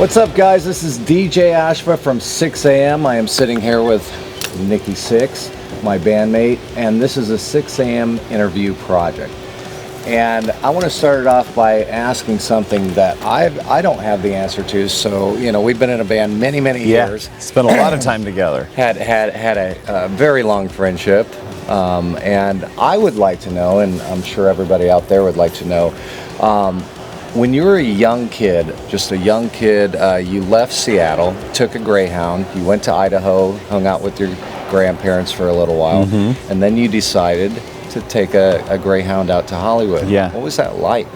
What's up, guys? This is DJ Ashva from 6 a.m. I am sitting here with Nikki Sixx, my bandmate, and this is a 6 a.m. interview project. And I want to start it off by asking something that I don't have the answer to. So, you know, we've been in a band many years. Spent a lot of time together. Had a very long friendship. And I would like to know, and I'm sure everybody out there would like to know, when you were a young kid, just a young kid, you left Seattle, took a Greyhound, you went to Idaho, hung out with your grandparents for a little while, and then you decided to take a Greyhound out to Hollywood. Yeah. What was that like?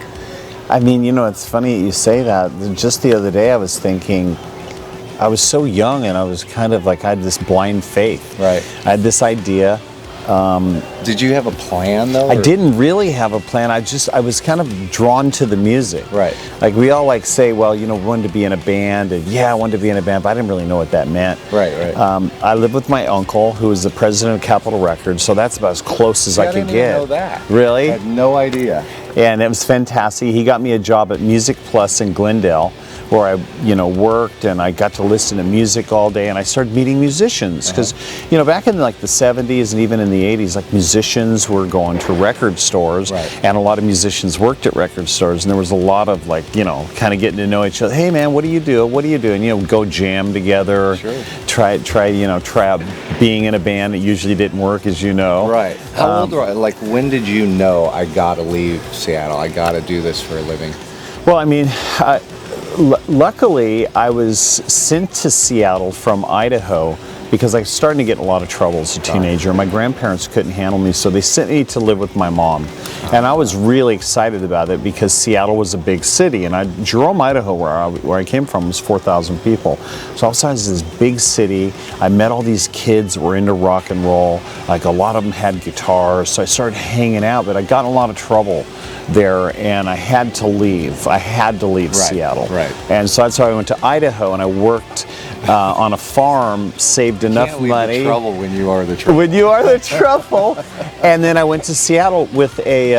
I mean, you know, it's funny you say that. Just the other day I was thinking, I was so young and I was kind of like, I had this blind faith. Right. I had this idea. Did you have a plan, though? I didn't really have a plan. I was kind of drawn to the music. Right. Like we all like say, well, you know, wanted to be in a band, and yeah, I wanted to be in a band, but I didn't really know what that meant. Right. I lived with my uncle, who was the president of Capitol Records, so that's about as close as I could didn't get. even know that. Really? I had no idea. And it was fantastic. He got me a job at Music Plus in Glendale, where I, you know, worked, and I got to listen to music all day, and I started meeting musicians because, you know, back in like the 70s and even in the 80s, like musicians were going to record stores, and a lot of musicians worked at record stores, and there was a lot of like, you know, kind of getting to know each other. Hey man, what do you do? What do you do? And you know, go jam together. Sure. Try out being in a band. It usually didn't work, as you know. Right. How old were I? Like, when did you know I gotta leave Seattle? I gotta do this for a living? Well, I mean, luckily, I was sent to Seattle from Idaho because I was starting to get in a lot of trouble as a teenager. My grandparents couldn't handle me, so they sent me to live with my mom. And I was really excited about it because Seattle was a big city, and Jerome, Idaho, where I came from, was 4,000 people. So outside of this big city, I met all these kids that were into rock and roll. Like a lot of them had guitars, so I started hanging out, but I got in a lot of trouble there, and I had to leave. I had to leave Seattle. Right. And so that's why I went to Idaho, and I worked on a farm, saved enough money. The trouble when you are the trouble. When you are the trouble. And then I went to Seattle with a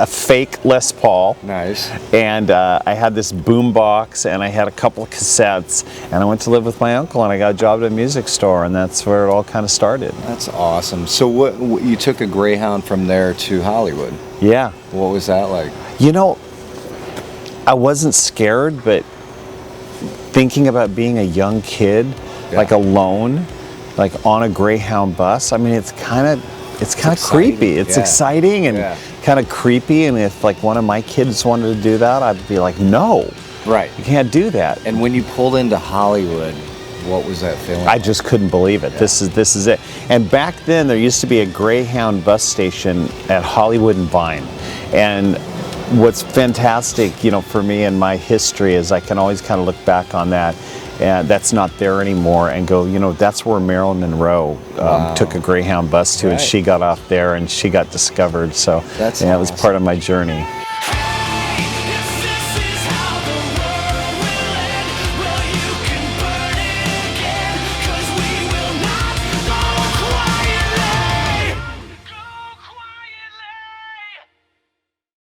fake Les Paul. Nice. And I had this boom box, and I had a couple of cassettes, and I went to live with my uncle, and I got a job at a music store, and that's where it all kind of started. That's awesome. So what you took a Greyhound from there to Hollywood? Yeah. What was that like? You know, I wasn't scared, but thinking about being a young kid, like alone, like on a Greyhound bus, I mean, it's kind of creepy. It's exciting and kind of creepy, and if like one of my kids wanted to do that, I'd be like, no. Right. You can't do that. And when you pulled into Hollywood, what was that feeling? I just couldn't believe it. This is it. And back then there used to be a Greyhound bus station at Hollywood and Vine. And what's fantastic, you know, for me and my history is I can always kind of look back on that, and that's not there anymore, and go, you know, that's where Marilyn Monroe took a Greyhound bus to, and she got off there and she got discovered. So that's it was part of my journey.